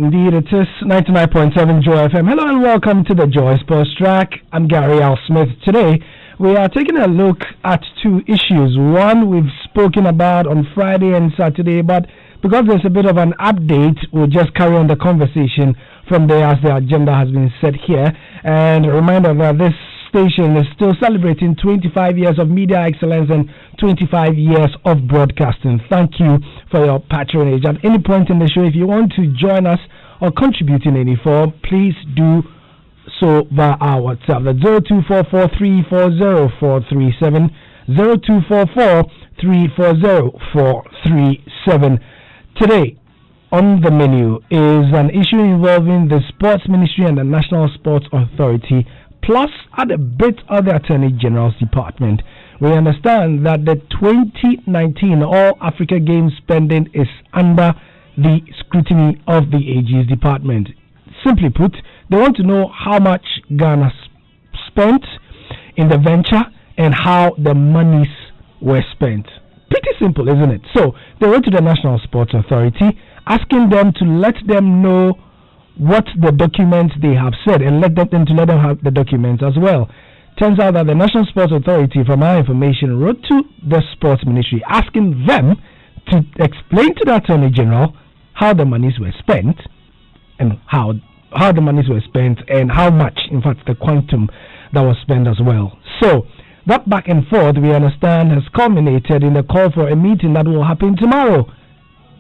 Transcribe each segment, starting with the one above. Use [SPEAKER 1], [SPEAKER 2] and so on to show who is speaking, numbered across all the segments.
[SPEAKER 1] Indeed, it is 99.7 Joy FM. Hello and welcome to the Joy Sports Track. I'm Gary L. Smith. Today, we are taking a look at two issues. One we've spoken about on Friday and Saturday, but because there's a bit of an update, we'll just carry on the conversation from there as the agenda has been set here. And a reminder that this station is still celebrating 25 years of media excellence and 25 years of broadcasting. Thank you for your patronage. At any point in the show, if you want to join us or contribute in any form, please do so via our WhatsApp. The 0244340437, 0244340437. Today on the menu is an issue involving the Sports Ministry and the National Sports Authority, plus at a bit of the Attorney General's Department. We understand that the 2019 All Africa Games spending is under the scrutiny of the AG's department. Simply put, they want to know how much Ghana spent in the venture and how the monies were spent. Pretty simple, isn't it? So they went to the National Sports Authority, asking them to let them know what the documents they have said and let them have the documents as well. Turns out that the National Sports Authority, from our information, wrote to the Sports Ministry asking them to explain to the Attorney General how the monies were spent and how the monies were spent and how much, in fact, the quantum that was spent as well. So that back and forth, we understand, has culminated in the call for a meeting that will happen tomorrow.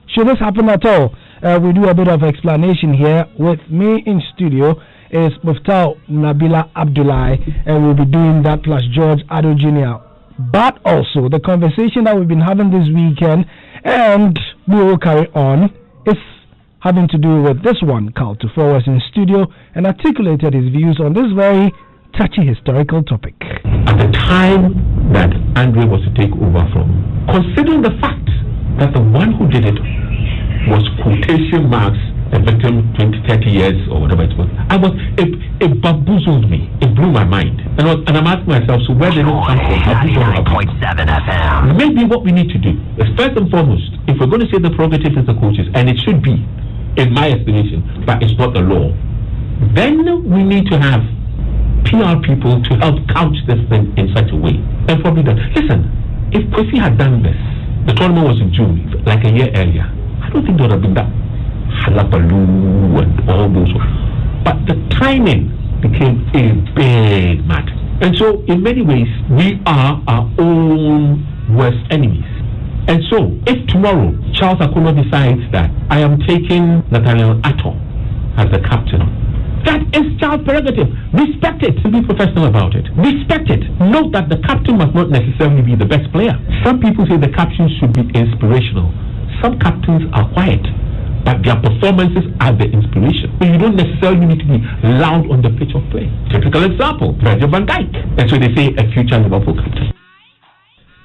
[SPEAKER 1] Should this happen at all? We do a bit of explanation here. With me in studio is Muftau Nabila Abdullahi, and we'll be doing that plus George Ado Jr. But also the conversation that we've been having this weekend, and we will carry on, is having to do with this one. Carl Tufo was in studio and articulated his views on this very touchy historical topic.
[SPEAKER 2] At the time that Andre was to take over from, considering the fact that the one who did it was quotation marks a victim 20-30 years or whatever it was. It bamboozled me. It blew my mind. And I'm asking myself, so where did it come from?
[SPEAKER 3] 99.7 FM.
[SPEAKER 2] Maybe what we need to do is, first and foremost, if we're going to say the prerogative is the coaches, and it should be, in my estimation, but it's not the law, then we need to have PR people to help couch this thing in such a way. And probably that, listen, if Kwesi had done this, the tournament was in June, like a year earlier, I don't think there would have been that halabaloo and all those. But the timing became a big matter. And so, in many ways, we are our own worst enemies. And so, if tomorrow Charles Akuno decides that I am taking Nathaniel Atto as the captain, that is Charles' prerogative. Respect it. Be professional about it. Respect it. Note that the captain must not necessarily be the best player. Some people say the captain should be inspirational. Some captains are quiet, but their performances are the inspiration. So you don't necessarily need to be loud on the pitch of play. Typical example, Virgil van Dijk. And so they say a future Liverpool captain.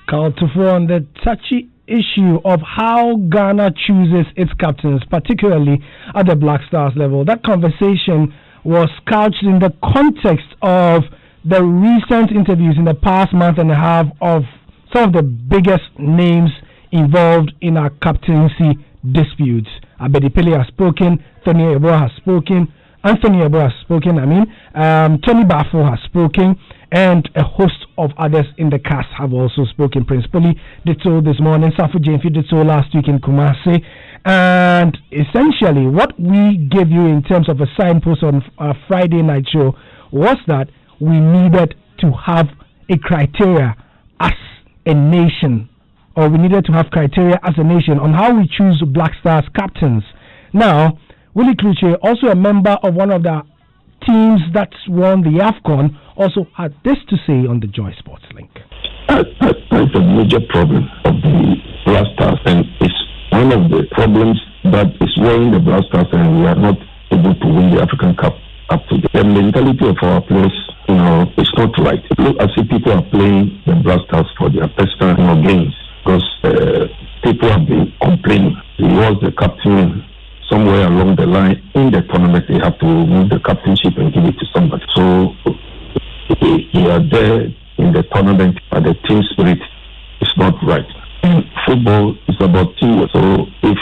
[SPEAKER 1] Carl Tufo on the touchy issue of how Ghana chooses its captains, particularly at the Black Stars level. That conversation was couched in the context of the recent interviews in the past month and a half of some of the biggest names involved in our captaincy disputes. Abedi Pele has spoken, Tony Yeboah has spoken, Tony Bafo has spoken, and a host of others in the cast have also spoken. Prince Poli did so this morning, Safu Jemfi did so last week in Kumasi, and essentially what we gave you in terms of a signpost on our Friday night show was that we needed to have a criteria as a nation, or we needed to have criteria as a nation on how we choose Black Stars captains. Now, Willie Kluche, also a member of one of the teams that won the AFCON, also had this to say on the Joy Sports Link.
[SPEAKER 4] That's a major problem of the Black Stars, and it's one of the problems that is worrying the Black Stars, and we are not able to win the African Cup up to the mentality of our players. It's not right. It looks as if people are playing the Black Stars for their personal gains, because people have been complaining. He was the captain. Somewhere along the line in the tournament, they have to move the captainship and give it to somebody. So they are there in the tournament, but the team spirit is not right. And football is about teamwork. So if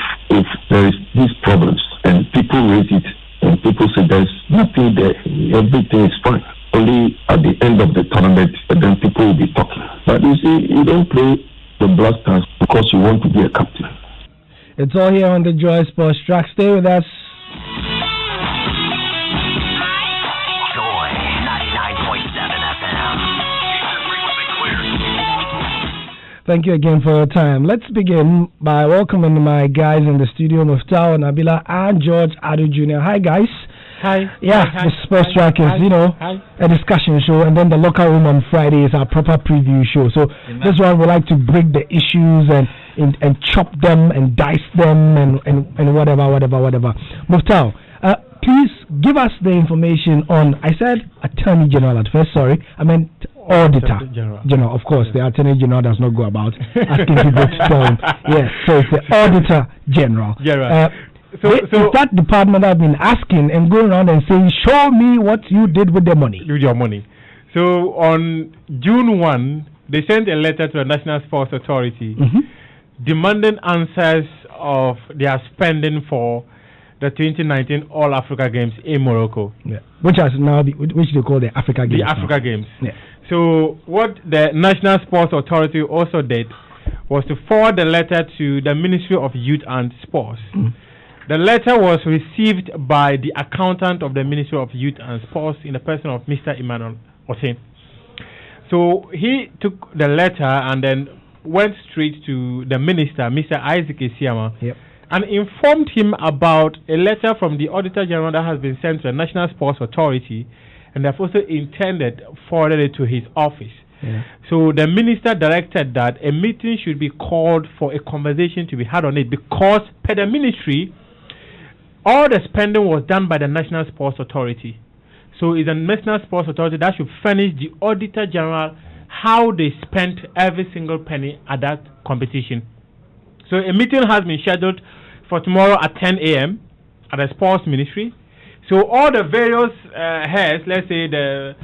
[SPEAKER 4] there is these problems, and people raise it, and people say there's nothing there, everything is fine. Only at the end of the tournament, then people will be talking. But you see, you don't play the Black Stars because you want to be a captain.
[SPEAKER 1] It's all here on the Joy Sports Track. Stay with us.
[SPEAKER 3] Joy 99.7 FM.
[SPEAKER 1] Thank you again for your time. Let's begin by welcoming my guys in the studio, Muftau, Nabila, and George Adu Jr. Hi, guys.
[SPEAKER 5] Hi.
[SPEAKER 1] Yeah,
[SPEAKER 5] hi,
[SPEAKER 1] the Sports Track is, a discussion show, and then the Locker Room on Friday is our proper preview show. So this one we like to break the issues and chop them and dice them and whatever. Muftau, please give us the information on, I said Attorney General at first, sorry, I meant Auditor General. Of course, the Attorney General does not go about asking people to tell him. Yes, so it's the Auditor General. So that department have been asking and going around and saying, show me what you did with the money.
[SPEAKER 5] With your money. So on June 1, they sent a letter to the National Sports Authority demanding answers of their spending for the 2019 All Africa Games in Morocco.
[SPEAKER 1] Yeah. Which they call the Africa Games.
[SPEAKER 5] The Africa Games.
[SPEAKER 1] Yeah.
[SPEAKER 5] So what the National Sports Authority also did was to forward the letter to the Ministry of Youth and Sports. The letter was received by the accountant of the Ministry of Youth and Sports in the person of Mr. Emmanuel Otin. So he took the letter and then went straight to the minister, Mr. Isaac Isiama, and informed him about a letter from the Auditor General that has been sent to the National Sports Authority, and they've also forwarded it to his office. So the minister directed that a meeting should be called for a conversation to be had on it, because per the ministry, all the spending was done by the National Sports Authority. So it's the National Sports Authority that should furnish the Auditor General how they spent every single penny at that competition. So a meeting has been scheduled for tomorrow at 10 a.m. at the Sports Ministry. So all the various heads, let's say the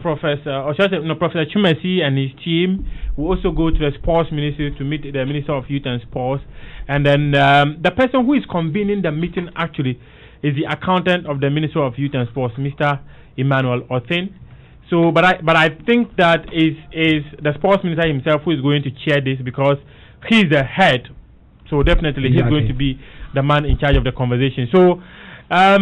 [SPEAKER 5] Professor Chumesi and his team will also go to the Sports Ministry to meet the Minister of Youth and Sports. And then the person who is convening the meeting actually is the accountant of the Ministry of Youth and Sports, Mr. Emmanuel Otin. So, but I think that is the Sports Minister himself who is going to chair this, because he's the head. So definitely he's going to be the man in charge of the conversation. So as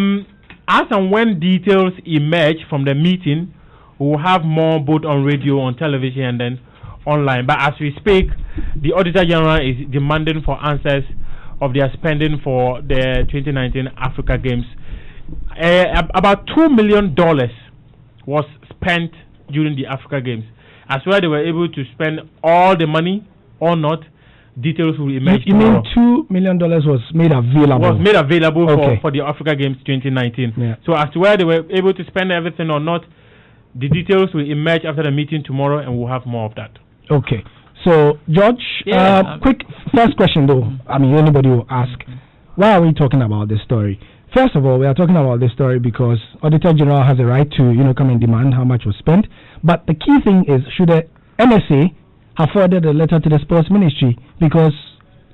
[SPEAKER 5] and when details emerge from the meeting, we will have more both on radio, on television, and then online. But as we speak, the Auditor General is demanding for answers of their spending for the 2019 Africa Games. About $2 million was spent during the Africa Games. As well, they were able to spend all the money or not. Details will emerge.
[SPEAKER 1] You mean $2 million was made available?
[SPEAKER 5] Was made available for the Africa Games 2019. Yeah. So as to whether they were able to spend everything or not, the details will emerge after the meeting tomorrow, and we'll have more of that.
[SPEAKER 1] Okay. So George, quick first question though. I mean, anybody will ask, why are we talking about this story? First of all, we are talking about this story because Auditor General has a right to, come and demand how much was spent. But the key thing is, should the NSA have forwarded a letter to the Sports Ministry, because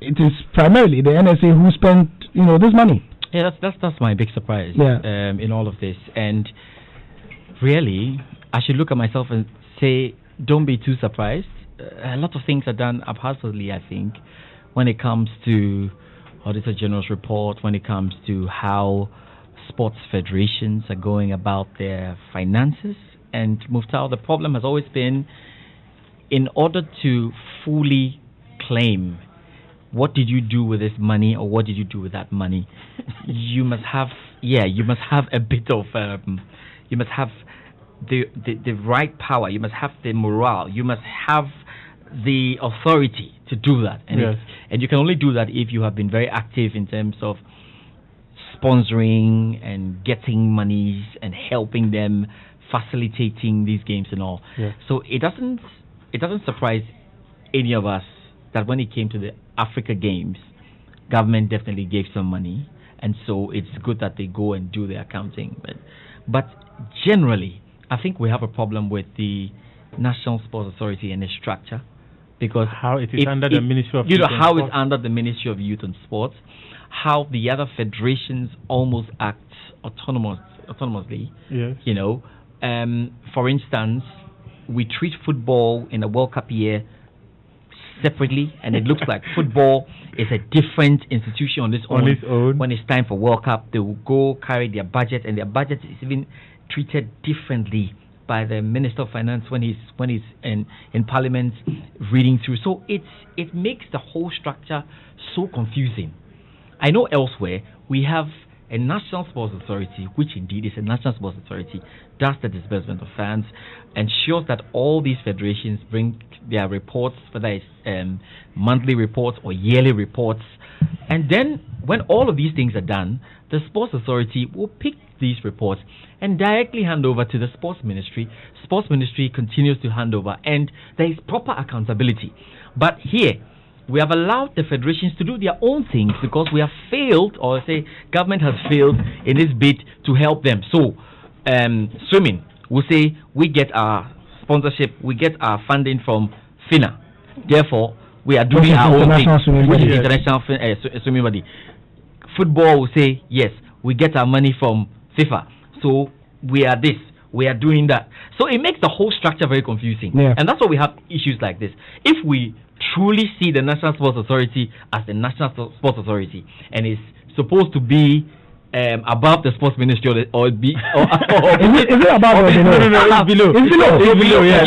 [SPEAKER 1] it is primarily the NSA who spent, this money.
[SPEAKER 6] Yeah, that's my big surprise in all of this. And really, I should look at myself and say, don't be too surprised. A lot of things are done haphazardly, I think, when it comes to Auditor General's report, when it comes to how sports federations are going about their finances. And Muftau, the problem has always been, in order to fully claim what did you do with this money or what did you do with that money, you must have a bit of you must have the right power, you must have the morale, you must have the authority to do that. And and you can only do that if you have been very active in terms of sponsoring and getting monies and helping them, facilitating these games and all. So it doesn't surprise any of us that when it came to the Africa Games, government definitely gave some money, and so it's good that they go and do the accounting. But generally, I think we have a problem with the National Sports Authority and its structure. because
[SPEAKER 5] how it is under the Ministry of
[SPEAKER 6] Youth
[SPEAKER 5] and
[SPEAKER 6] how
[SPEAKER 5] Sports.
[SPEAKER 6] it's under the Ministry of Youth and Sports, how the other federations almost act autonomously.
[SPEAKER 5] Yes.
[SPEAKER 6] You know, for instance, we treat football in the World Cup year separately, and it looks like football is a different institution on its own. When it's time for World Cup, they will go carry their budget, and their budget is even treated differently by the Minister of Finance when he's in Parliament reading through. So it makes the whole structure so confusing. I know elsewhere we have a National Sports Authority, which indeed is a National Sports Authority, does the disbursement of funds, ensures that all these federations bring their reports, whether it's monthly reports or yearly reports. And then when all of these things are done, the Sports Authority will pick these reports and directly hand over to the Sports Ministry. Sports Ministry continues to hand over, and there is proper accountability. But here, we have allowed the federations to do their own things because we have failed, or say government has failed in its bid to help them. So, swimming, we say we get our sponsorship, we get our funding from FINA. Therefore, we are doing our own thing, which is international swimming body. Football will say, yes, we get our money from FIFA. So, we are this, we are doing that. So, it makes the whole structure very confusing.
[SPEAKER 1] Yeah.
[SPEAKER 6] And that's why we have issues like this. If we truly see the National Sports Authority as the National Sports Authority and is supposed to be above the Sports Ministry or be or
[SPEAKER 1] is it above or below?
[SPEAKER 5] No, it's below.
[SPEAKER 6] It's below, yeah.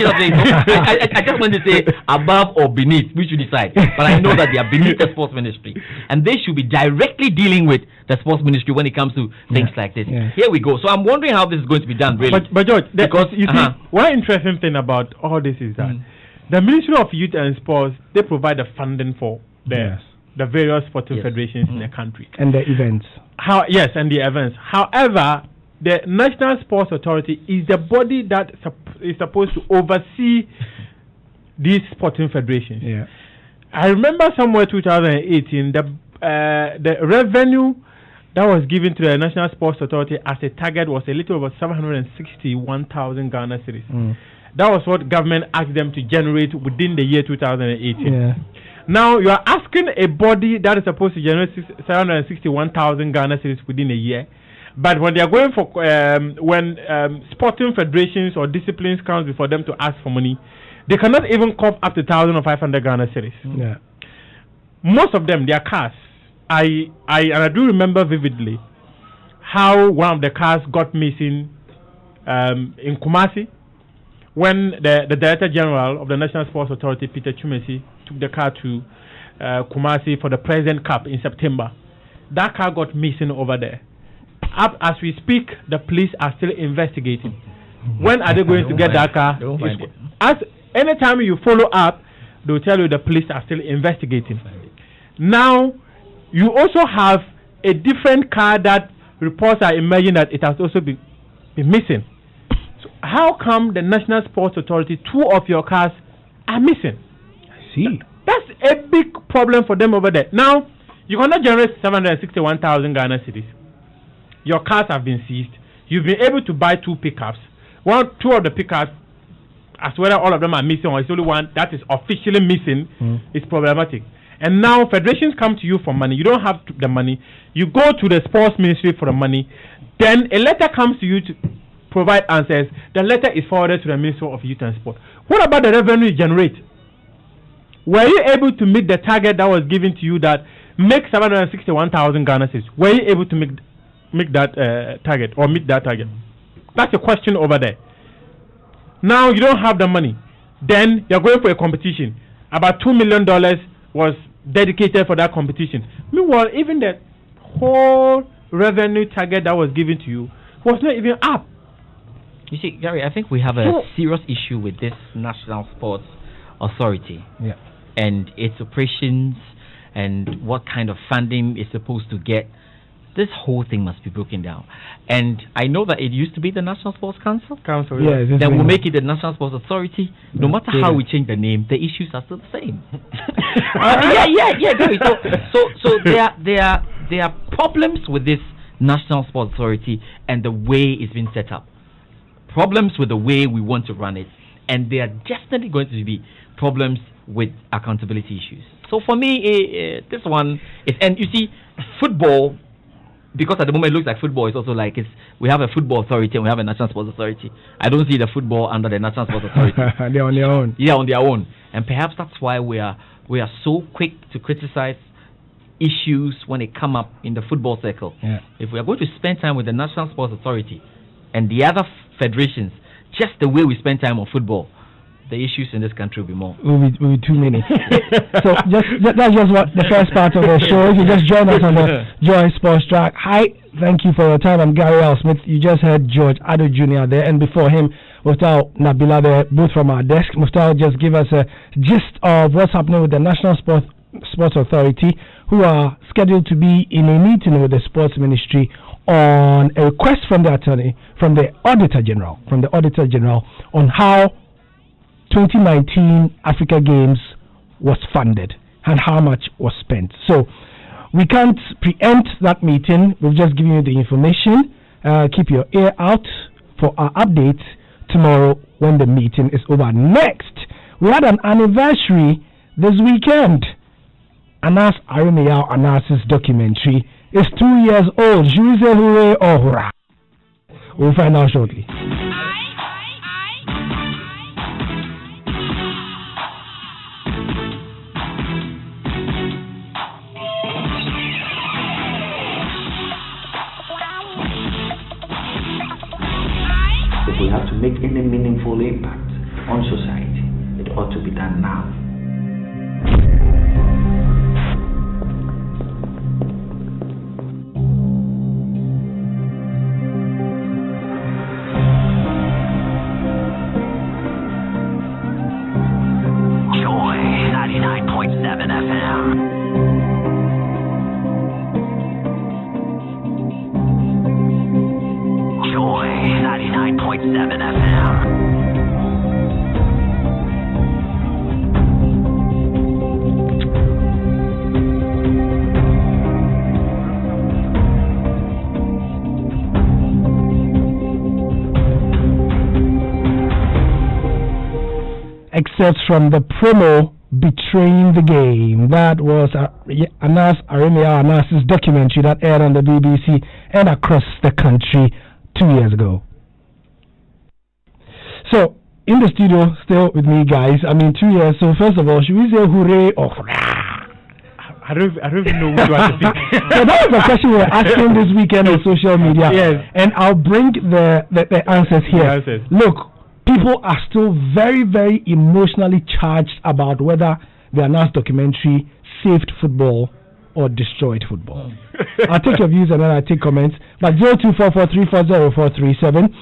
[SPEAKER 6] I just want to say above or beneath, we should decide. But I know that they are beneath the Sports Ministry, and they should be directly dealing with the Sports Ministry when it comes to things like this.
[SPEAKER 1] Yeah.
[SPEAKER 6] Here we go. So I'm wondering how this is going to be done, really.
[SPEAKER 5] But George,
[SPEAKER 6] because
[SPEAKER 5] you see, one interesting thing about all this is that the Ministry of Youth and Sports, they provide the funding for the various sporting federations in the country.
[SPEAKER 1] And the events.
[SPEAKER 5] And the events. However, the National Sports Authority is the body that is supposed to oversee these sporting federations.
[SPEAKER 1] Yeah.
[SPEAKER 5] I remember somewhere 2018, the revenue that was given to the National Sports Authority as a target was a little over 761,000 Ghana cedis. That was what government asked them to generate within the year 2018.
[SPEAKER 1] Yeah.
[SPEAKER 5] Now you are asking a body that is supposed to generate 761,000 Ghana cedis within a year, but when they are going for sporting federations or disciplines comes before them to ask for money, they cannot even cough up to 1,500 Ghana cedis.
[SPEAKER 1] Yeah.
[SPEAKER 5] Most of them, their cars. I do remember vividly how one of the cars got missing in Kumasi, when the Director General of the National Sports Authority, Peter Chumesi, took the car to Kumasi for the President Cup in September. That car got missing over there. Up as we speak, the police are still investigating. When are they going to get that car? As anytime you follow up, they'll tell you the police are still investigating. Now, you also have a different car that reports are emerging that it has also been missing. How come the National Sports Authority, 2 of your cars are missing?
[SPEAKER 1] I see.
[SPEAKER 5] That's a big problem for them over there. Now, you cannot generate 761,000 Ghana cedis. Your cars have been seized. You've been able to buy 2 pickups. 2 of the pickups, as whether all of them are missing or it's only one that is officially missing, is problematic. And now federations come to you for money. You don't have the money. You go to the Sports Ministry for the money. Then a letter comes to you to provide answers. The letter is forwarded to the Ministry of Youth and Sport. What about the revenue you generate? Were you able to meet the target that was given to you that make 761,000 Ghana cedis? Were you able to make that target or meet that target? That's a question over there. Now you don't have the money. Then you're going for a competition. About $2 million was dedicated for that competition. Meanwhile, even the whole revenue target that was given to you was not even up.
[SPEAKER 6] You see, Gary, I think we have a serious issue with this National Sports Authority and its operations and what kind of funding it's supposed to get. This whole thing must be broken down. And I know that it used to be the National Sports Council.
[SPEAKER 1] Yeah,
[SPEAKER 6] then we'll make it the National Sports Authority. No matter how we change the name, the issues are still the same. Gary. So there are problems with this National Sports Authority and the way it's been set up. Problems with the way we want to run it, and there are definitely going to be problems with accountability issues. So for me, this one is, and you see, football, because at the moment it looks like football is also like we have a football authority and we have a national sports authority. I don't see the football under the national sports authority.
[SPEAKER 1] They're on their own.
[SPEAKER 6] Yeah, on their own. And perhaps that's why we are so quick to criticize issues when they come up in the football circle.
[SPEAKER 1] Yeah.
[SPEAKER 6] If we are going to spend time with the national sports authority and the other federations, just the way we spend time on football, the issues in this country will be more.
[SPEAKER 1] Will be too many. So that's just what the first part of the show. If you just join us on the Joy Sports Track. Hi, thank you for your time. I'm Gary L. Smith. You just heard George Addo Jr. there, and before him, Muftar Nabila there, both from our desk. Muftar just give us a gist of what's happening with the National Sports Authority, who are scheduled to be in a meeting with the Sports Ministry on a request from the Auditor General, on how 2019 Africa Games was funded and how much was spent. So we can't preempt that meeting. We've just given you the information. Keep your ear out for our updates tomorrow when the meeting is over. Next, we had an anniversary this weekend. Anas Arimeyao Anas's documentary is 2 years old. Should we say hooray or hurrah? We'll find out shortly.
[SPEAKER 7] If we have to make any meaningful impact on society, it ought to be done now.
[SPEAKER 3] Joy 99.7 FM. Joy 99.7 FM.
[SPEAKER 1] Excerpts from the promo Betraying the Game. That was Anas Arimeyao Anas's documentary that aired on the BBC and across the country 2 years ago. So, in the studio, still with me, guys. 2 years. So, first of all, should we say hooray or hurrah?
[SPEAKER 5] I don't even know which one to pick.
[SPEAKER 1] So that was the question we were asking this weekend on social media.
[SPEAKER 5] Yes.
[SPEAKER 1] And I'll bring the answers here.
[SPEAKER 5] The answers.
[SPEAKER 1] Look, people are still very, very emotionally charged about whether the announced documentary saved football or destroyed football. I'll take your views and then I'll take comments. But 0244340437.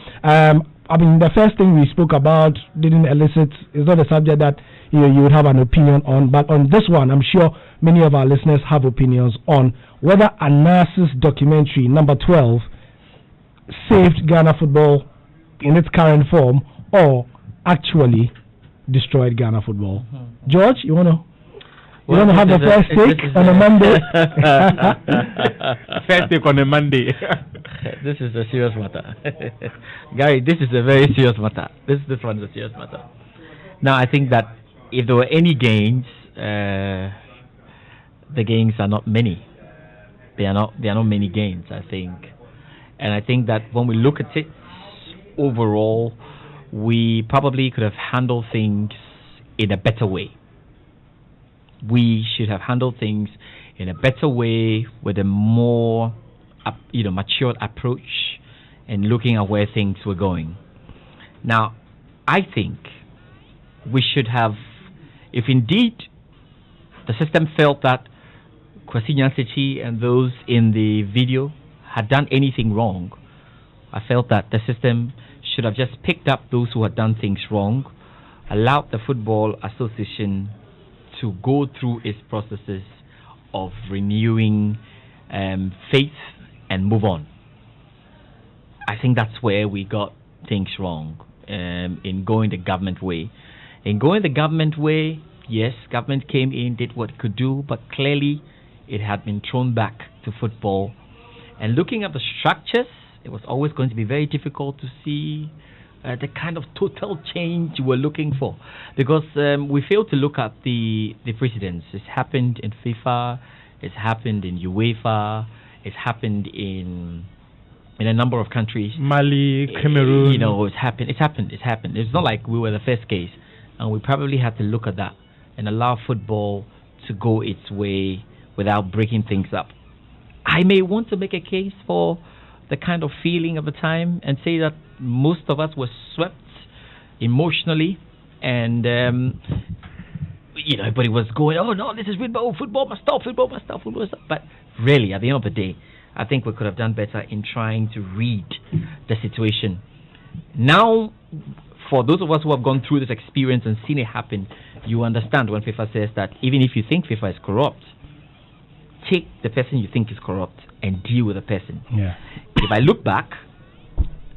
[SPEAKER 1] The first thing we spoke about didn't elicit, is not a subject that you would have an opinion on. But on this one, I'm sure many of our listeners have opinions on whether Anas's documentary, number 12, saved Ghana football in its current form or actually destroyed Ghana football. George, you want to have the first take on a Monday?
[SPEAKER 5] First take on a Monday.
[SPEAKER 6] This is a serious matter. Gary, this is a very serious matter. This one is a serious matter. Now, I think that if there were any gains, the gains are not many. There are not many gains, I think. And I think that when we look at it overall, we probably could have handled things in a better way. We should have handled things in a better way with a more matured approach and looking at where things were going. Now, I think we should have, if indeed the system felt that Kwesi Nyantakyi and those in the video had done anything wrong, I felt that the system should have just picked up those who had done things wrong, allowed the Football Association to go through its processes of renewing faith and move on. I think that's where we got things wrong in going the government way. In going the government way, yes, government came in, did what it could do, but clearly it had been thrown back to football. And looking at the structures, it was always going to be very difficult to see the kind of total change we're looking for, because we failed to look at the precedents. It's happened in FIFA, it's happened in UEFA, it's happened in a number of countries.
[SPEAKER 5] Mali, Cameroon.
[SPEAKER 6] It's happened. It's not like we were the first case, and we probably had to look at that and allow football to go its way without breaking things up. I may want to make a case for the kind of feeling of the time and say that most of us were swept emotionally, and everybody was going, oh no, this is football must stop. But really, at the end of the day, I think we could have done better in trying to read the situation. Now, for those of us who have gone through this experience and seen it happen, you understand when FIFA says that even if you think FIFA is corrupt, take the person you think is corrupt and deal with the person.
[SPEAKER 1] Yeah.
[SPEAKER 6] If I look back,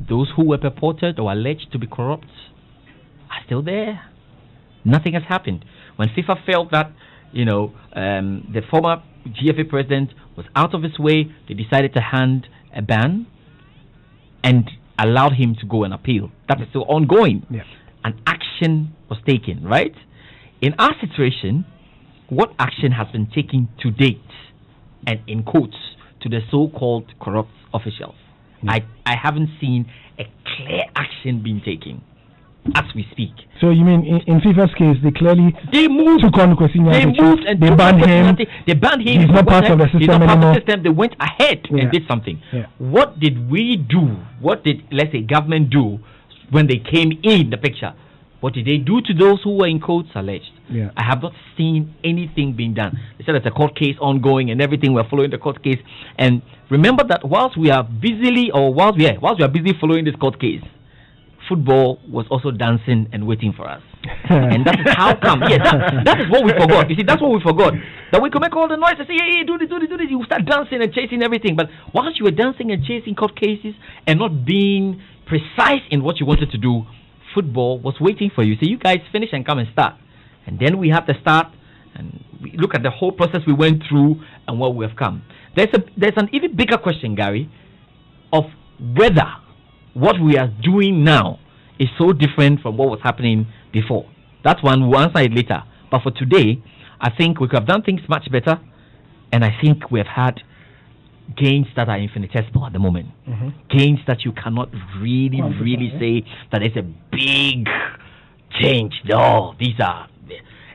[SPEAKER 6] those who were purported or alleged to be corrupt are still there. Nothing has happened. When FIFA felt that, the former GFA president was out of his way, they decided to hand a ban and allowed him to go and appeal. That is still ongoing.
[SPEAKER 1] Yeah.
[SPEAKER 6] And action was taken, right? In our situation, what action has been taken to date, and in quotes, to the so-called corrupt officials? I haven't seen a clear action being taken as we speak.
[SPEAKER 1] So you mean in FIFA's case, they moved, took on Kwesi Nyantakyi.
[SPEAKER 6] They moved and
[SPEAKER 1] they banned him.
[SPEAKER 6] They banned him.
[SPEAKER 1] He's not part of the system anymore.
[SPEAKER 6] They went ahead and did something.
[SPEAKER 1] Yeah.
[SPEAKER 6] What did we do? What did, let's say, government do when they came in the picture? What did they do to those who were in quotes alleged?
[SPEAKER 1] Yeah.
[SPEAKER 6] I have not seen anything being done. They said there's a court case ongoing and everything. We're following the court case. And remember that whilst we are busy following this court case, football was also dancing and waiting for us. And that is how come. Yeah, that is what we forgot. You see, that's what we forgot. That we could make all the noise and say, hey, do this. You start dancing and chasing everything. But whilst you were dancing and chasing court cases and not being precise in what you wanted to do, football was waiting for you. So you guys finish and come and start. And then we have to start and we look at the whole process we went through and what we have come. There's an even bigger question, Gary, of whether what we are doing now is so different from what was happening before. That one, we'll answer it later. But for today, I think we could have done things much better, and I think we have had gains that are infinitesimal at the moment. Mm-hmm. Gains that you cannot really say that it's a big change. No, these are...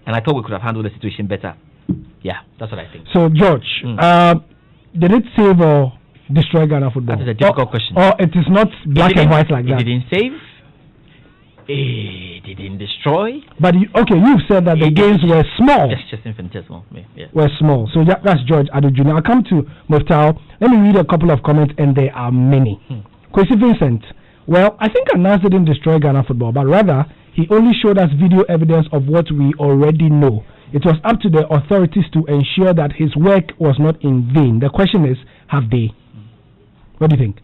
[SPEAKER 6] And I thought we could have handled the situation better. Yeah, that's what I think.
[SPEAKER 1] So, George, did it save or destroy Ghana football?
[SPEAKER 6] That is a difficult question.
[SPEAKER 1] Or it is not black and white like that?
[SPEAKER 6] It didn't save. It didn't destroy.
[SPEAKER 1] But, you've said that the gains were small.
[SPEAKER 6] It's just infinitesimal. Yeah.
[SPEAKER 1] Were small. So, that's George Adojuna. I'll come to Muftau. Let me read a couple of comments, and there are many. Kwesi Vincent. Well, I think Anas didn't destroy Ghana football, but rather, he only showed us video evidence of what we already know. It was up to the authorities to ensure that his work was not in vain. The question is, have they? What do you think?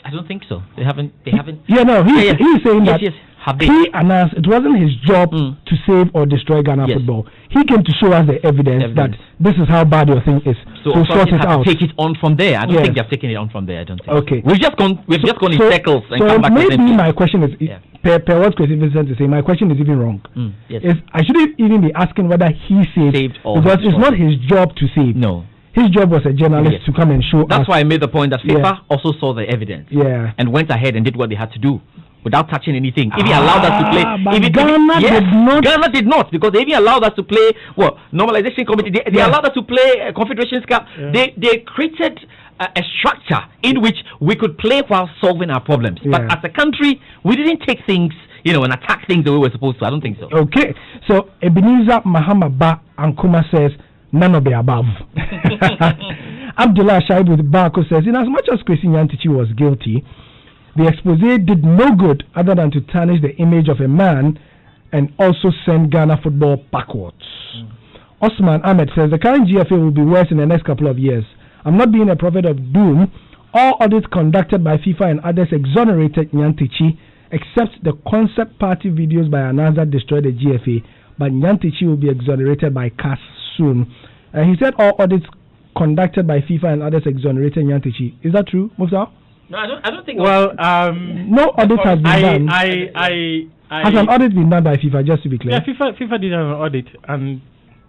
[SPEAKER 6] I don't think so. They haven't.
[SPEAKER 1] Yeah, no, he's saying that
[SPEAKER 6] have they?
[SPEAKER 1] He announced it wasn't his job to save or destroy Ghana football. He came to show us the evidence that this is how bad your thing is. So sort it out.
[SPEAKER 6] Take it on from there. I don't think they've taken it on from there. I don't think.
[SPEAKER 1] Okay.
[SPEAKER 6] We've just gone in circles and come back.
[SPEAKER 1] So maybe my question is, per what Kwesi Vincent is saying, my question is even wrong. Yes. I shouldn't even be asking whether he saved or because it's not his job to save.
[SPEAKER 6] No.
[SPEAKER 1] His job was a journalist to come and show us.
[SPEAKER 6] That's why I made the point that FIFA also saw the evidence and went ahead and did what they had to do without touching anything. If he allowed us to play, Ghana did not, because they even allowed us to play normalization committee. They allowed us to play Confederations Cup. They created a structure in which we could play while solving our problems. But as a country, we didn't take things, and attack things the way we were supposed to. I don't think so.
[SPEAKER 1] Okay, so Ebenezer Mahamaba Ankuma says, none of the above. Abdullah Shaib with Barco says, in as much as Kwesi Nyantakyi was guilty, the expose did no good other than to tarnish the image of a man and also send Ghana football backwards. Osman Ahmed says, the current GFA will be worse in the next couple of years. I'm not being a prophet of doom. All audits conducted by FIFA and others exonerated Nyantakyi, except the concept party videos by Anaza destroyed the GFA, but Nyantakyi will be exonerated by CAS soon. He said all audits conducted by FIFA and others exonerated Nyantakyi. Is that true, Musa?
[SPEAKER 6] No, I don't think.
[SPEAKER 5] Well,
[SPEAKER 1] no audit has been done. Has an audit been done by FIFA? Just to be clear.
[SPEAKER 5] Yeah, FIFA did an audit and.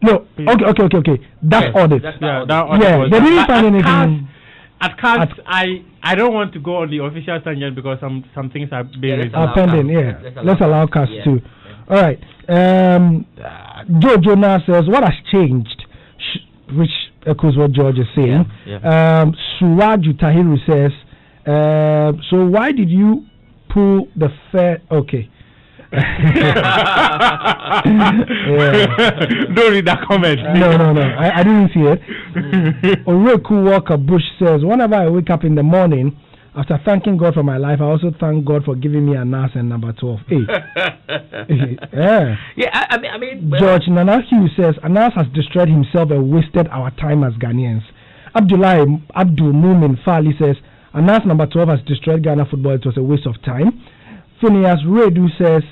[SPEAKER 1] No. Okay. That audit.
[SPEAKER 5] That audit.
[SPEAKER 1] Yeah, they didn't find anything.
[SPEAKER 5] At CAS, I don't want to go on the official tangent because some things are being
[SPEAKER 1] pending. Yeah, let's allow CAS too. All right. Joe now says, what has changed? Which echoes what George is saying. Suraju Tahiru says, so why did you pull the fair? Okay.
[SPEAKER 5] Don't read that comment.
[SPEAKER 1] No. I didn't see it. Oreku Walker Bush says, whenever I wake up in the morning, after thanking God for my life, I also thank God for giving me a NAS and number 12. Hey.
[SPEAKER 6] I mean
[SPEAKER 1] George Nanahu says, Anas has destroyed himself and wasted our time as Ghanaians. Abdul Mumin Fali says, Anas number 12 has destroyed Ghana football. It was a waste of time. Phineas Redu says,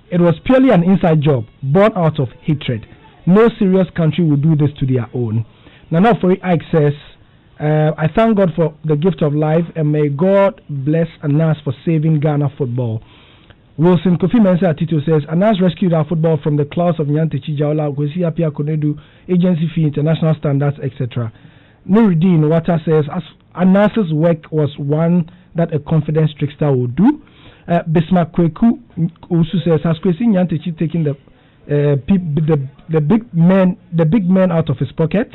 [SPEAKER 1] it was purely an inside job, born out of hatred. No serious country would do this to their own. Nana Fori Ike says, I thank God for the gift of life and may God bless Anas for saving Ghana football. Wilson Kofi Mensah Tito says, Anas rescued our football from the claws of Nyantechi Jaola, Kwesi Appiah Konedu, agency fee, international standards, etc. Nuruddin Wata says, Anas's work was one that a confident trickster would do. Bismarck Kweku also says, has Kwesi Nyantechi taken the big man out of his pocket?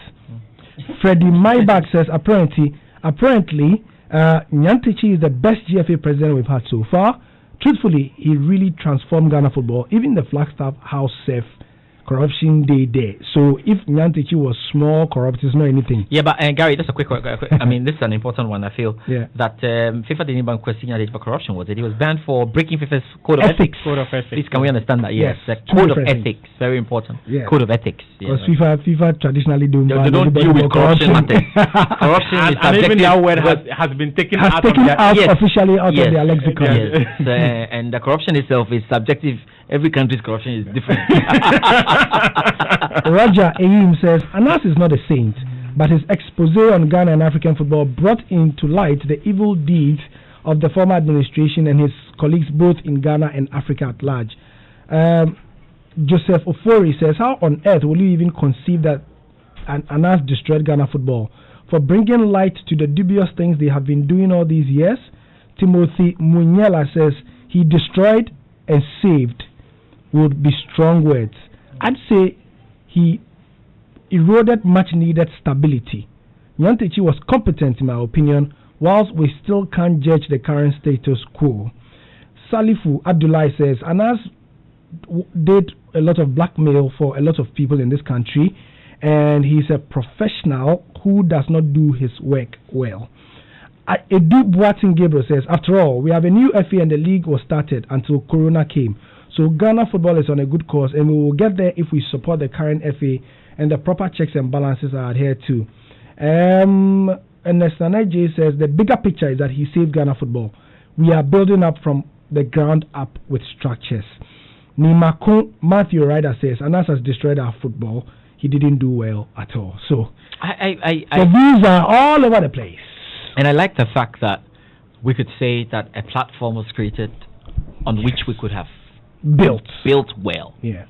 [SPEAKER 1] Freddie Maybach says, apparently, Nyantechi is the best GFA president we've had so far. Truthfully, he really transformed Ghana football. Even the Flagstaff House safe corruption day there. So if Nyantechi was small, corrupt, it's not anything.
[SPEAKER 6] Yeah, but Gary, just a quick I mean, this is an important one. I feel that FIFA didn't ban Kwesi Nyantechi for corruption. Was it? He was banned for breaking FIFA's code of ethics.
[SPEAKER 5] Code of ethics.
[SPEAKER 6] Please, can we understand that? Yes, the code of ethics, very important. Yeah. Code of ethics.
[SPEAKER 1] Because FIFA traditionally don't
[SPEAKER 6] deal with corruption matters. Corruption is
[SPEAKER 5] and even that word has been taken out
[SPEAKER 1] officially out of their lexicon.
[SPEAKER 6] Yes. And the corruption itself is subjective. Every country's corruption is different.
[SPEAKER 1] Roger Aim says, Anas is not a saint, but his expose on Ghana and African football brought into light the evil deeds of the former administration and his colleagues both in Ghana and Africa at large. Joseph Ofori says, how on earth will you even conceive that Anas destroyed Ghana football? For bringing light to the dubious things they have been doing all these years. Timothy Munyela says, he destroyed and saved would be strong words. I'd say he eroded much needed stability. Nyantechi was competent in my opinion, whilst we still can't judge the current status quo. Salifu Abdullah says, Anas did a lot of blackmail for a lot of people in this country, and he's a professional who does not do his work well. Edu Boatin Gabriel says, after all, we have a new FA and the league was started until Corona came. So Ghana football is on a good course, and we will get there if we support the current FA and the proper checks and balances are adhered to. And Nestane J says, the bigger picture is that he saved Ghana football. We are building up from the ground up with structures. Nimakun Matthew Ryder says, Anas has destroyed our football. He didn't do well at all. So the views are all over the place.
[SPEAKER 6] And I like the fact that we could say that a platform was created on which we could have built well.
[SPEAKER 1] Yeah.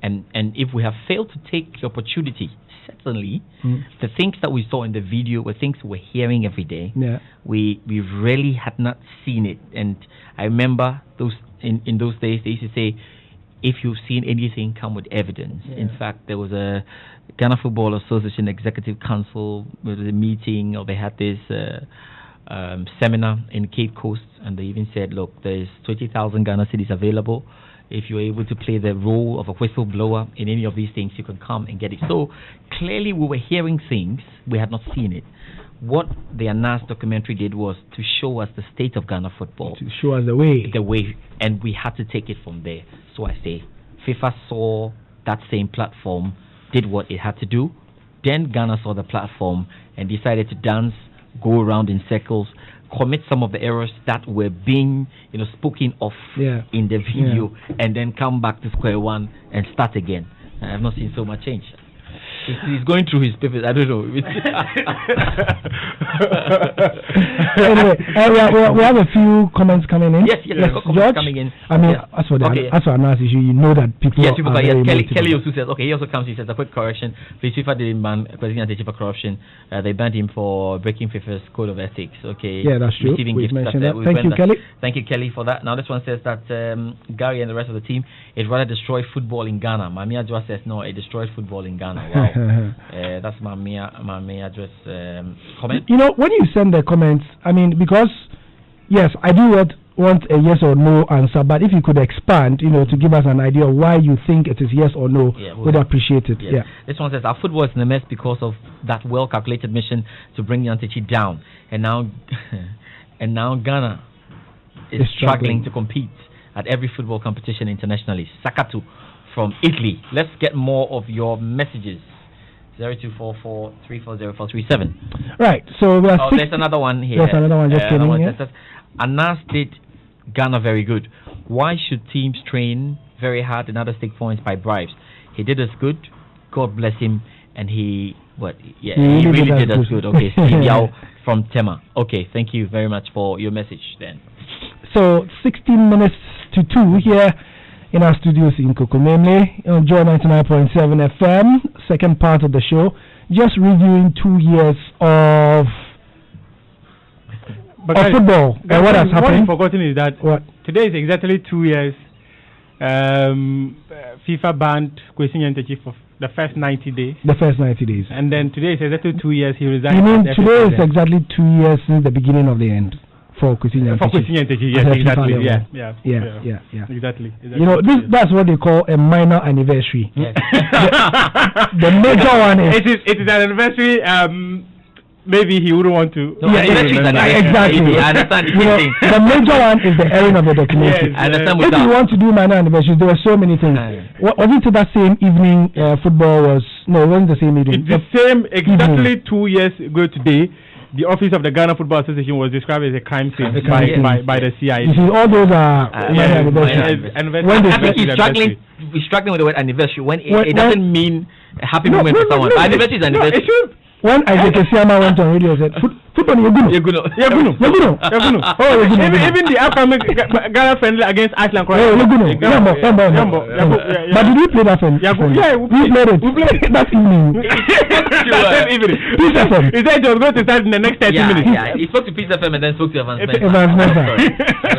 [SPEAKER 6] And if we have failed to take the opportunity, certainly the things that we saw in the video were things we're hearing every day.
[SPEAKER 1] Yeah.
[SPEAKER 6] We really had not seen it. And I remember those in those days they used to say, if you've seen anything, come with evidence. Yeah. In fact, there was a Ghana Football Association Executive Council with a meeting, or they had this seminar in Cape Coast, and they even said, look, there's 20,000 Ghana cedis available. If you're able to play the role of a whistleblower in any of these things, you can come and get it. So clearly we were hearing things, we had not seen it. What the Anas documentary did was to show us the state of Ghana football.
[SPEAKER 1] To show us the way.
[SPEAKER 6] And we had to take it from there. So I say, FIFA saw that same platform, did what it had to do. Then Ghana saw the platform and decided to dance, go around in circles, commit some of the errors that were being, spoken of in the video, and then come back to square one and start again. I have not seen so much change. He's going through his papers. I don't know.
[SPEAKER 1] Anyway, we have a few comments coming in.
[SPEAKER 6] Yes,
[SPEAKER 1] George,
[SPEAKER 6] coming in.
[SPEAKER 1] I mean, as for analysis issue, you know that people.
[SPEAKER 6] Yes, people.
[SPEAKER 1] Yes,
[SPEAKER 6] Kelly also says. Okay, he also comes. He says a quick correction. Please, FIFA didn't ban President Antechi for corruption. They banned him for breaking FIFA's code of ethics. Okay.
[SPEAKER 1] Yeah, that's true.
[SPEAKER 6] Receiving gifts.
[SPEAKER 1] Thank you, Kelly.
[SPEAKER 6] Thank you, Kelly, for that. Now this one says that Gary and the rest of the team it rather destroyed football in Ghana. Mami Adwa says no, it destroyed football in Ghana. Wow. That's Mami Adwa's comment.
[SPEAKER 1] You know, when you send the comments, I mean, because yes, I do want a yes or no answer, but if you could expand, you know, to give us an idea of why you think it is yes or no, we'd appreciate it. Yeah.
[SPEAKER 6] This one says our football is in a mess because of that well-calculated mission to bring Antechi down, and now Ghana is struggling to compete at every football competition internationally. Sakatu from Italy. Let's get more of your messages. 0244340437.
[SPEAKER 1] Right. So we are.
[SPEAKER 6] There's another one here.
[SPEAKER 1] There's another one just came in here.
[SPEAKER 6] Says, Anas did Ghana very good. Why should teams train very hard and others take points by bribes? He did us good. God bless him. And he really did us good. Okay, Steve Yao from Tema. Okay, thank you very much for your message then.
[SPEAKER 1] So 16 minutes to 2 here in our studios in Kokomemle on Joy 99.7 FM. Second part of the show, just reviewing 2 years of football. What has happened?
[SPEAKER 5] What you've forgotten is that today is exactly 2 years. FIFA banned Kwesi Nyantakyi for the first 90 days.
[SPEAKER 1] The first 90 days.
[SPEAKER 5] And then today is exactly 2 years he resigned.
[SPEAKER 1] You mean today is exactly 2 years since the beginning of the end for Kwesi Nyantakyi?
[SPEAKER 5] For Kwesi Nyantakyi, yes, exactly. Yeah. Exactly.
[SPEAKER 1] You know, that's what they call a minor anniversary.
[SPEAKER 6] Yes.
[SPEAKER 1] the major one is...
[SPEAKER 5] It is an anniversary... maybe he wouldn't want to.
[SPEAKER 1] No, exactly.
[SPEAKER 6] I understand.
[SPEAKER 1] The major one is the airing of the documentary.
[SPEAKER 6] Yes, I understand.
[SPEAKER 1] If you want to do minor anniversaries, there were so many things. Wasn't it that same evening football was? No, it wasn't the same evening.
[SPEAKER 5] It's the same exactly 2 years ago today. The office of the Ghana Football Association was described as a crime scene by the CIA.
[SPEAKER 1] You see, all those are minor anniversaries.
[SPEAKER 6] I think he's struggling with the word anniversary when it doesn't mean a happy moment for someone. Anniversary is anniversary.
[SPEAKER 1] When Isaac Esiama went on radio and said, football Yeguno. Oh,
[SPEAKER 5] even the upcoming Ghana friendly against Iceland.
[SPEAKER 1] Oh, Yeguno. But did we play that friendly?
[SPEAKER 5] Yeah,
[SPEAKER 1] we played it. That evening.
[SPEAKER 5] Peace FM. He said he was going to start in the next 30 minutes.
[SPEAKER 6] Yeah, he spoke to Peace FM and then spoke to Evans Mensah.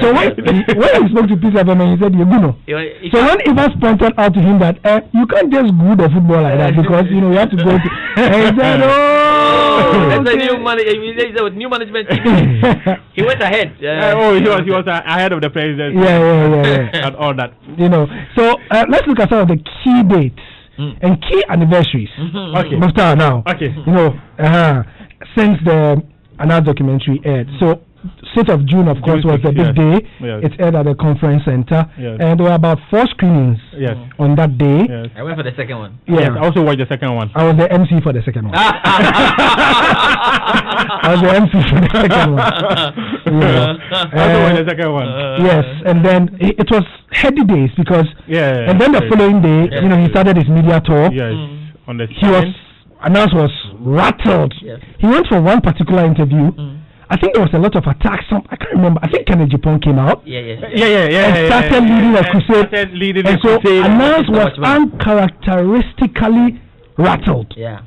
[SPEAKER 1] So when he spoke to Peace FM and he said Yeguno. So when Evans pointed out to him that you can't just go the football like that because you have to go to. And he said,
[SPEAKER 6] that's a new management team. He went ahead.
[SPEAKER 5] He was ahead of the president.
[SPEAKER 1] Yeah.
[SPEAKER 5] And all that.
[SPEAKER 1] You know. So let's look at some of the key dates and key anniversaries.
[SPEAKER 5] Okay.
[SPEAKER 1] Mukhtar now.
[SPEAKER 5] Okay.
[SPEAKER 1] You know, since the another documentary aired. So 6th of June, of course, was the big day.
[SPEAKER 5] Yes.
[SPEAKER 1] It aired at the conference center.
[SPEAKER 5] Yes.
[SPEAKER 1] And there were about 4 screenings on that day.
[SPEAKER 5] Yes.
[SPEAKER 6] I went for the second one.
[SPEAKER 1] Yeah.
[SPEAKER 5] Yes, I also watched the second one.
[SPEAKER 1] I was the MC for the second one. I was the MC for the second one.
[SPEAKER 5] I also watched the second one.
[SPEAKER 1] Yes, and then it was heady days because... And then the following day, he started his media tour.
[SPEAKER 5] Yes. On the
[SPEAKER 1] Anas was rattled.
[SPEAKER 6] Yes.
[SPEAKER 1] He went for one particular interview. I think there was a lot of attacks. I can't remember. I think Kennedy Japan came out.
[SPEAKER 6] Yeah.
[SPEAKER 1] And started leading a crusade. And so Anas was uncharacteristically rattled.
[SPEAKER 6] Yeah.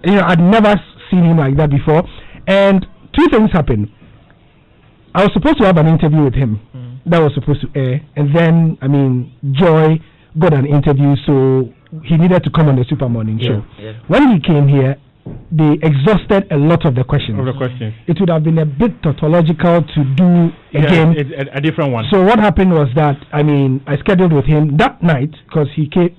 [SPEAKER 1] I'd never seen him like that before. And 2 things happened. I was supposed to have an interview with him. That was supposed to air. And then, Joy got an interview, so he needed to come on the Super Morning Show.
[SPEAKER 6] Yeah.
[SPEAKER 1] When he came here, they exhausted a lot of the questions. It would have been a bit tautological to do again.
[SPEAKER 5] A different one.
[SPEAKER 1] So what happened was that, I scheduled with him that night because he came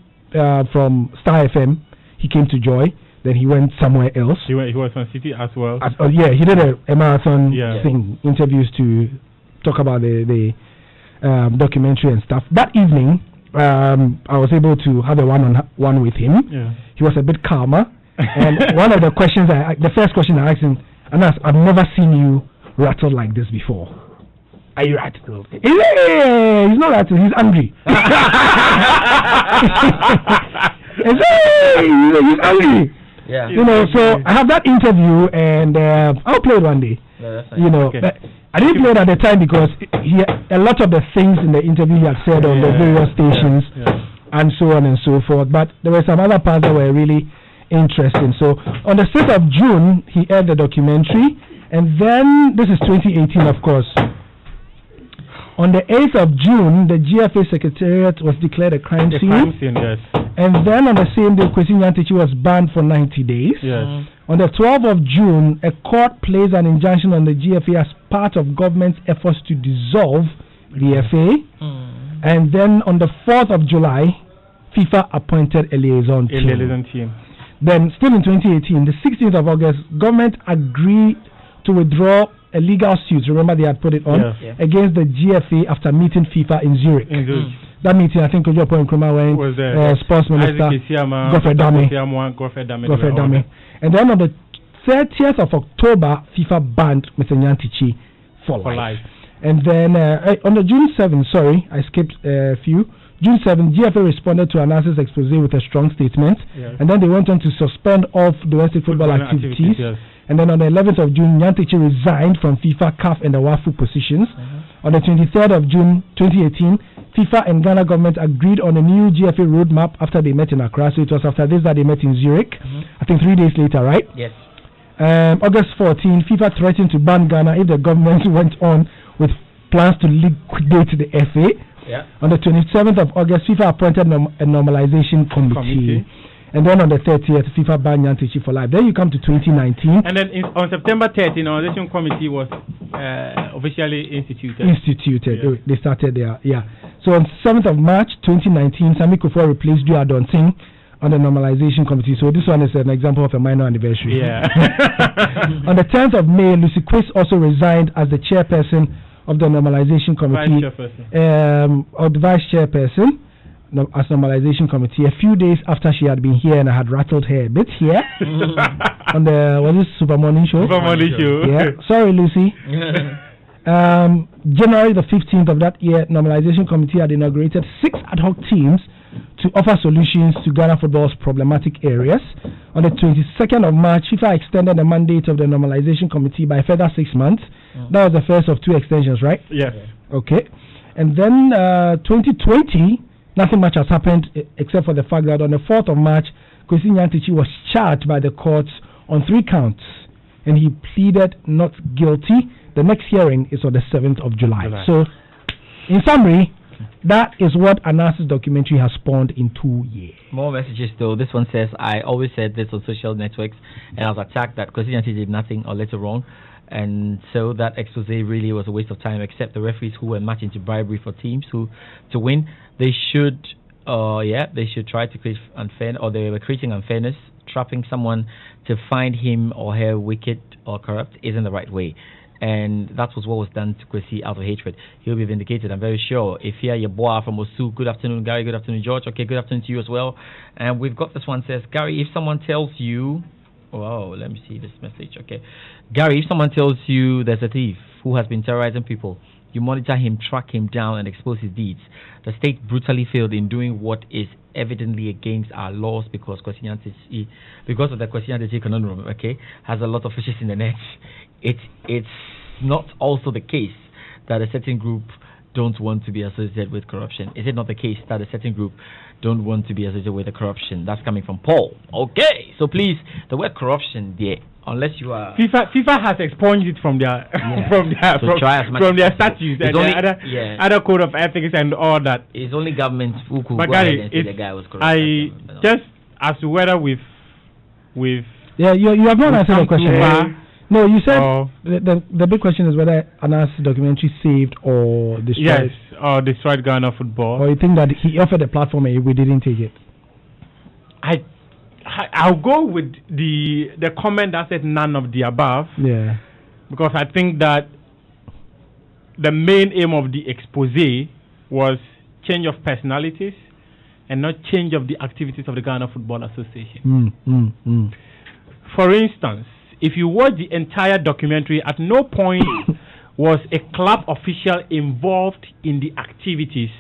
[SPEAKER 1] from Star FM. He came to Joy. Then he went somewhere else.
[SPEAKER 5] He was on City as well.
[SPEAKER 1] He did a marathon thing, interviews to talk about the documentary and stuff. That evening, I was able to have a one-on-one with him.
[SPEAKER 5] Yeah.
[SPEAKER 1] He was a bit calmer. And one of the questions, the first question I asked him, Anas, I've never seen you rattled like this before. Are you rattled? He's not rattled, he's angry. He's angry.
[SPEAKER 6] Yeah.
[SPEAKER 1] You know, so I have that interview, and I'll play it one day.
[SPEAKER 6] No, that's nice.
[SPEAKER 1] You know,
[SPEAKER 5] Okay.
[SPEAKER 1] but I didn't play it at the time because a lot of the things in the interview he had said on the various stations and so on and so forth. But there were some other parts that were really interesting. So on the 6th of June, he aired the documentary, and then this is 2018, of course. On the 8th of June, the GFA Secretariat was declared a crime scene.
[SPEAKER 5] Crime scene, yes.
[SPEAKER 1] And then on the same day, Kwesi Nyantakyi was banned for 90 days.
[SPEAKER 5] Yes.
[SPEAKER 1] On the 12th of June, a court placed an injunction on the GFA as part of government's efforts to dissolve the FA. And then on the 4th of July, FIFA appointed a liaison team. Then, still in 2018, the 16th of August, government agreed to withdraw a legal suit, remember they had put it on, against the GFA after meeting FIFA in Zurich. That meeting, I think, Kojo Point Nkrumah went, Sports Minister, Godfrey Dame. And then on the 30th of October, FIFA banned Mr. Nyantakyi for life. And then on the June 7th, sorry, I skipped a few. June 7th, GFA responded to Anas's expose with a strong statement. And then they went on to suspend all domestic football activities. And then on the 11th of June, Nyantakyi resigned from FIFA, CAF, and the WAFU positions. On the 23rd of June 2018, FIFA and Ghana government agreed on a new GFA roadmap after they met in Accra. So it was after this that they met in Zurich. I think 3 days later, right?
[SPEAKER 6] Yes.
[SPEAKER 1] August 14, FIFA threatened to ban Ghana if the government went on with plans to liquidate the FA. On the 27th of August, FIFA appointed a normalization committee. And then on the 30th, FIFA banned Nyantakyi for life. Then you come to 2019.
[SPEAKER 5] And then on September 13th, the normalization committee was officially instituted. They started there, So on 7th of March 2019, Sami Kufuor replaced Duadon Singh on the normalization committee. So this one is an example of a minor anniversary. On the 10th of May, Lucy Quist also resigned as the chairperson of the normalization committee, or the vice chairperson as normalization committee, a few days after she had been here, and I had rattled her a bit here on the Super Morning Show. Sorry, Lucy. January the 15th of that year, normalization committee had inaugurated 6 ad hoc teams to offer solutions to Ghana football's problematic areas. On the 22nd of March, FIFA extended the mandate of the normalization committee by a further 6 months. That was the first of 2 extensions, right? Yes.
[SPEAKER 1] Okay. And then 2020, nothing much has happened except for the fact that on the 4th of March, Kwesi Nyantakyi was charged by the courts on 3 counts, and he pleaded not guilty. The next hearing is on the 7th of July. So, in summary, that is what Anas's documentary has spawned in 2 years.
[SPEAKER 6] More messages though. This one says, I always said this on social networks, and I was attacked that Kwesi Nyantakyi did nothing or little wrong. And so that expose really was a waste of time, except the referees who were matching to bribery for teams to win. They should try to create unfair, or they were creating unfairness. Trapping someone to find him or her wicked or corrupt isn't the right way. And that was what was done to Kwesi out of hatred. He'll be vindicated, I'm very sure. If here Yeboah from Osu, good afternoon, Gary, good afternoon, George. Okay, good afternoon to you as well. And we've got this one says, Gary, if someone tells you, let me see this message. Okay, Gary, if someone tells you there's a thief who has been terrorizing people, you monitor him, track him down, and expose his deeds. The state brutally failed in doing what is evidently against our laws because of the Kwesi Nyantakyi conundrum, has a lot of fishes in the net. It's not also the case that a certain group don't want to be associated with corruption. Is it not the case that a certain group don't want to be associated with the corruption? That's coming from Paul. Okay, so please, the word corruption there, unless you are
[SPEAKER 5] FIFA has expunged it from their from their statutes and other code of ethics and all that.
[SPEAKER 6] It's only government who could go ahead and say the guy was corrupt.
[SPEAKER 5] Just as to whether we've
[SPEAKER 1] you have not answered the question. No, you said the big question is whether Anas documentary saved or destroyed.
[SPEAKER 5] Yes, or destroyed Ghana football.
[SPEAKER 1] Or you think that he offered a platform and we didn't take it?
[SPEAKER 5] I'll go with the comment that said none of the above.
[SPEAKER 1] Yeah.
[SPEAKER 5] Because I think that the main aim of the expose was change of personalities and not change of the activities of the Ghana Football Association. For instance, if you watch the entire documentary, at no point was a club official involved in the activities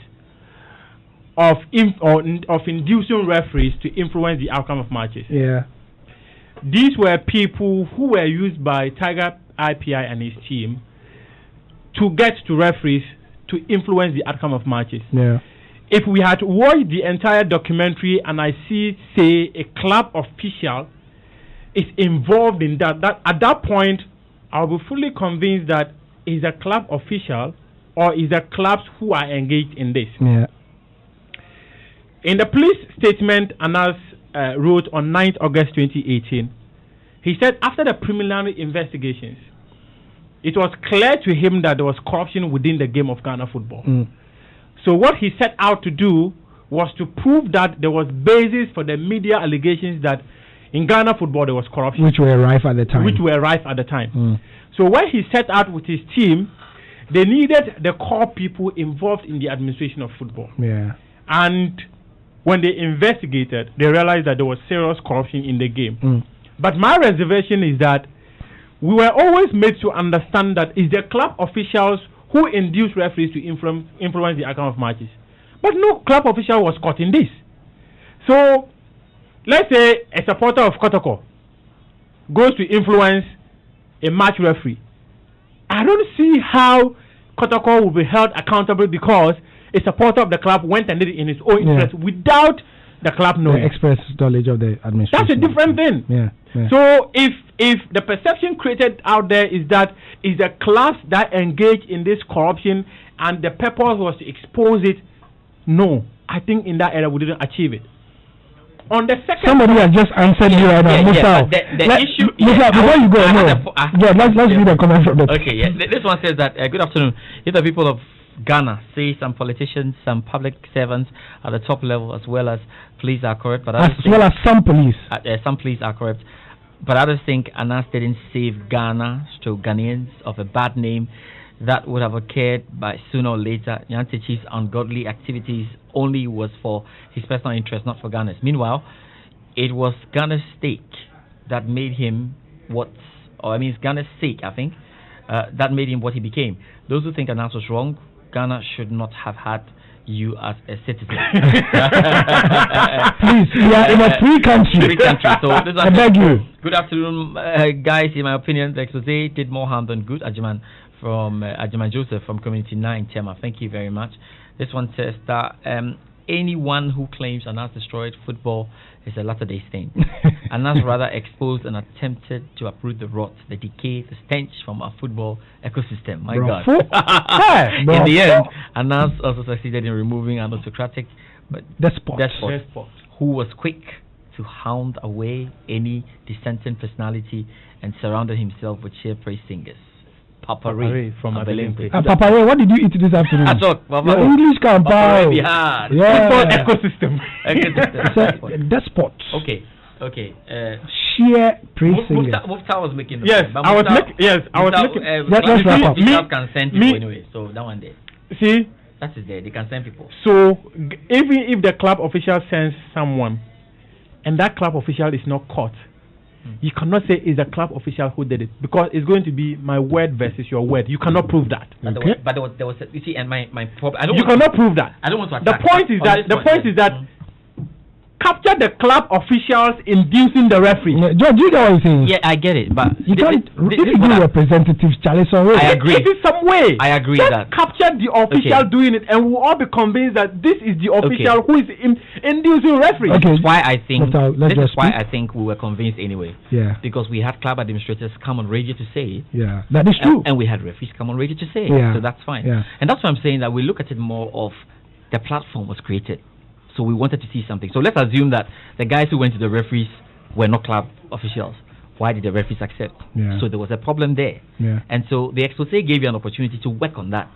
[SPEAKER 5] of inducing referees to influence the outcome of matches.
[SPEAKER 1] Yeah.
[SPEAKER 5] these were people who were used by Tiger IPI and his team to get to referees to influence the outcome of matches.
[SPEAKER 1] Yeah.
[SPEAKER 5] If we had watched the entire documentary and I see, say, a club official is involved in that at that point, I'll be fully convinced that is a club official or is a clubs who are engaged in this.
[SPEAKER 1] Yeah.
[SPEAKER 5] In the police statement, Anas wrote on 9th August 2018, he said after the preliminary investigations, it was clear to him that there was corruption within the game of Ghana football. So what he set out to do was to prove that there was basis for the media allegations that in Ghana football there was corruption.
[SPEAKER 1] Which were rife at the time.
[SPEAKER 5] So when he set out with his team, they needed the core people involved in the administration of football.
[SPEAKER 1] Yeah.
[SPEAKER 5] And when they investigated, they realized that there was serious corruption in the game. But my reservation is that we were always made to understand that it's the club officials who induce referees to influence the outcome of matches. But no club official was caught in this. So, let's say a supporter of Kotoko goes to influence a match referee. I don't see how Kotoko will be held accountable because a supporter of the club went and did it in his own interest without the club knowing.
[SPEAKER 1] The express knowledge of the administration.
[SPEAKER 5] That's a different thing.
[SPEAKER 1] Yeah.
[SPEAKER 5] So if the perception created out there is that is a class that engaged in this corruption and the purpose was to expose it, no, I think in that era we didn't achieve it. On the second,
[SPEAKER 1] somebody has just answered you right now, Musa.
[SPEAKER 6] The issue.
[SPEAKER 1] Musa, before you go, let's read a comment from the.
[SPEAKER 6] Okay, this one says that good afternoon. If the people of Ghana say some politicians, some public servants at the top level, as well as police are corrupt, but
[SPEAKER 1] as well as some police,
[SPEAKER 6] some police are corrupt, but others think Anas didn't save Ghana to Ghanaians of a bad name that would have occurred by sooner or later. Nyantechi's ungodly activities only was for his personal interest, not for Ghana's. Meanwhile, it was Ghana's stake that made him it's Ghana's sake, I think, that made him what he became. Those who think Anas was wrong, Ghana should not have had you as a citizen.
[SPEAKER 1] Please, we are in a free country.
[SPEAKER 6] So
[SPEAKER 1] I beg you.
[SPEAKER 6] Good afternoon, guys. In my opinion, the expose did more harm than good. Ajiman Joseph from Community 9, Tema. Thank you very much. This one says that anyone who claims Anas destroyed football is a Latter-day Saint. Anas rather exposed and attempted to uproot the rot, the decay, the stench from our football ecosystem. My God. In the end, Anas also succeeded in removing an autocratic despot who was quick to hound away any dissenting personality and surrounded himself with sheer praise singers. Papa Ray from Abelempe.
[SPEAKER 1] Papa Ray, what did you eat this afternoon?
[SPEAKER 6] I thought
[SPEAKER 1] your English can buy.
[SPEAKER 5] Football ecosystem.
[SPEAKER 1] Despot.
[SPEAKER 6] Okay.
[SPEAKER 1] Sheer praise singers.
[SPEAKER 6] Mufta was making.
[SPEAKER 5] I was making.
[SPEAKER 1] Let's wrap up.
[SPEAKER 6] Mufta can send people anyway, so that one day.
[SPEAKER 5] See,
[SPEAKER 6] that is there. They can send people.
[SPEAKER 5] So even if the club official sends someone, and that club official is not caught, you cannot say it's the club official who did it because it's going to be my word versus your word. You cannot prove that.
[SPEAKER 6] But there was you see, and my problem.
[SPEAKER 5] You cannot prove that.
[SPEAKER 6] I don't want to.
[SPEAKER 5] The point is that capture the club officials inducing the referee.
[SPEAKER 1] George, you get what I'm saying?
[SPEAKER 6] Yeah, I get it, but
[SPEAKER 1] you can't. If you do representatives, Charlie,
[SPEAKER 6] I agree.
[SPEAKER 5] It is some way.
[SPEAKER 6] I agree
[SPEAKER 5] just
[SPEAKER 6] that
[SPEAKER 5] capture the official doing it, and we'll all be convinced that this is the official who is inducing referee.
[SPEAKER 6] Okay. That's why I think. This is why I think we were convinced anyway.
[SPEAKER 1] Yeah.
[SPEAKER 6] Because we had club administrators come on radio to say it.
[SPEAKER 1] Yeah, that is true.
[SPEAKER 6] And we had referees come on radio to say it.
[SPEAKER 1] Yeah.
[SPEAKER 6] So that's fine.
[SPEAKER 1] Yeah.
[SPEAKER 6] And that's why I'm saying that we look at it more of the platform was created. So we wanted to see something. So let's assume that the guys who went to the referees were not club officials. Why did the referees accept?
[SPEAKER 1] Yeah.
[SPEAKER 6] So there was a problem there.
[SPEAKER 1] Yeah.
[SPEAKER 6] And so the expose gave you an opportunity to work on that.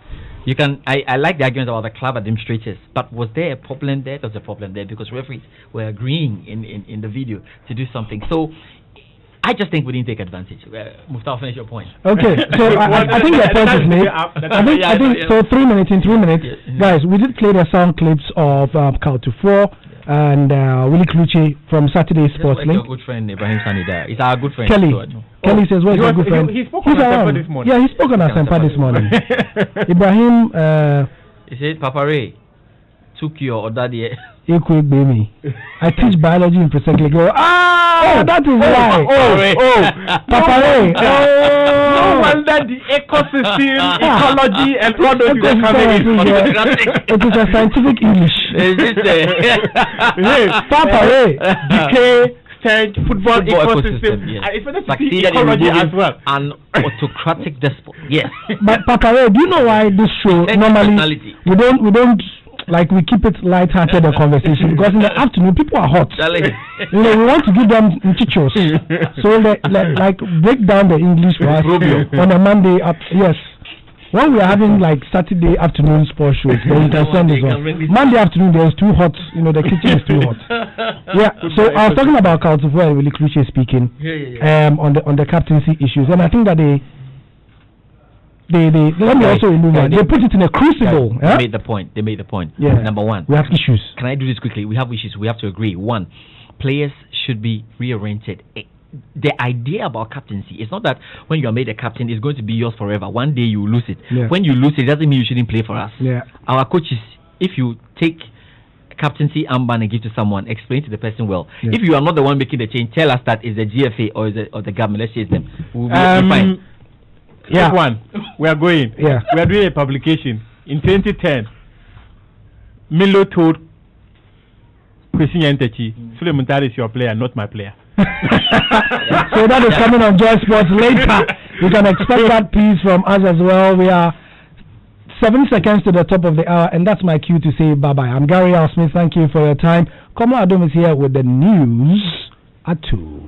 [SPEAKER 6] You can. I like the argument about the club administrators, but was there a problem there? There was a problem there because referees were agreeing in the video to do something. So I just think we didn't take advantage. Mustafa, finish your point.
[SPEAKER 1] Okay, so I think your point is made. I think so. 3 minutes. In 3 minutes, guys, we did play the sound clips of Cal to 4 and Willie Kluche from Saturday Sports Link.
[SPEAKER 6] Your good friend Ibrahim Sanida. He's our good friend.
[SPEAKER 1] Kelly says, "Where's your good friend?"
[SPEAKER 5] He spoke on Asempa this morning.
[SPEAKER 1] Yeah, he spoke on Asempa this morning. Ibrahim.
[SPEAKER 6] He said, "Papa Ray took your order there."
[SPEAKER 1] I teach biology in Preseckley. Go, that is why. Papa Ray.
[SPEAKER 5] No wonder the ecosystem, ecology, and products are coming in.
[SPEAKER 1] It is a scientific English. Papa Ray.
[SPEAKER 5] Decay, stench, football ecosystem.
[SPEAKER 6] Yes.
[SPEAKER 5] It's the ecology as well.
[SPEAKER 6] An autocratic despot. Yes.
[SPEAKER 1] But Papa Ray, do you know why this show normally we don't like we keep it light-hearted the conversation because in the afternoon people are hot. We want to give them chichos. So like break down the English for us on a Monday yes. When we are having like Saturday afternoon sports shows, the intern is on. Monday afternoon there's too hot, the kitchen is too hot. Yeah. So I was talking about Carlton and Willie Cruce speaking on the captaincy issues, and I think that they let me also remove one. They put it in a crucible.
[SPEAKER 6] They made the point.
[SPEAKER 1] Yeah.
[SPEAKER 6] Number one.
[SPEAKER 1] We have issues.
[SPEAKER 6] Can I do this quickly? We have issues. We have to agree. One, players should be reoriented. The idea about captaincy is not that when you are made a captain, it's going to be yours forever. One day you lose it.
[SPEAKER 1] Yeah.
[SPEAKER 6] When you lose it doesn't mean you shouldn't play for us.
[SPEAKER 1] Yeah.
[SPEAKER 6] Our coaches, if you take captaincy armband and give to someone, explain to the person well.
[SPEAKER 1] Yeah.
[SPEAKER 6] If you are not the one making the change, tell us that is the GFA or the government. Let's chase them. We'll be fine.
[SPEAKER 5] Yeah. One, we are going.
[SPEAKER 1] Yeah.
[SPEAKER 5] We are doing a publication in 2010. Milo told Kwesi Nyantakyi, Suleiman Tari is your player, not my player.
[SPEAKER 1] So that is coming on Joy Sports later. You can expect that piece from us as well. We are 7 seconds to the top of the hour, and that's my cue to say bye bye. I'm Gary Al Smith. Thank you for your time. Komo Adom is here with the news at 2.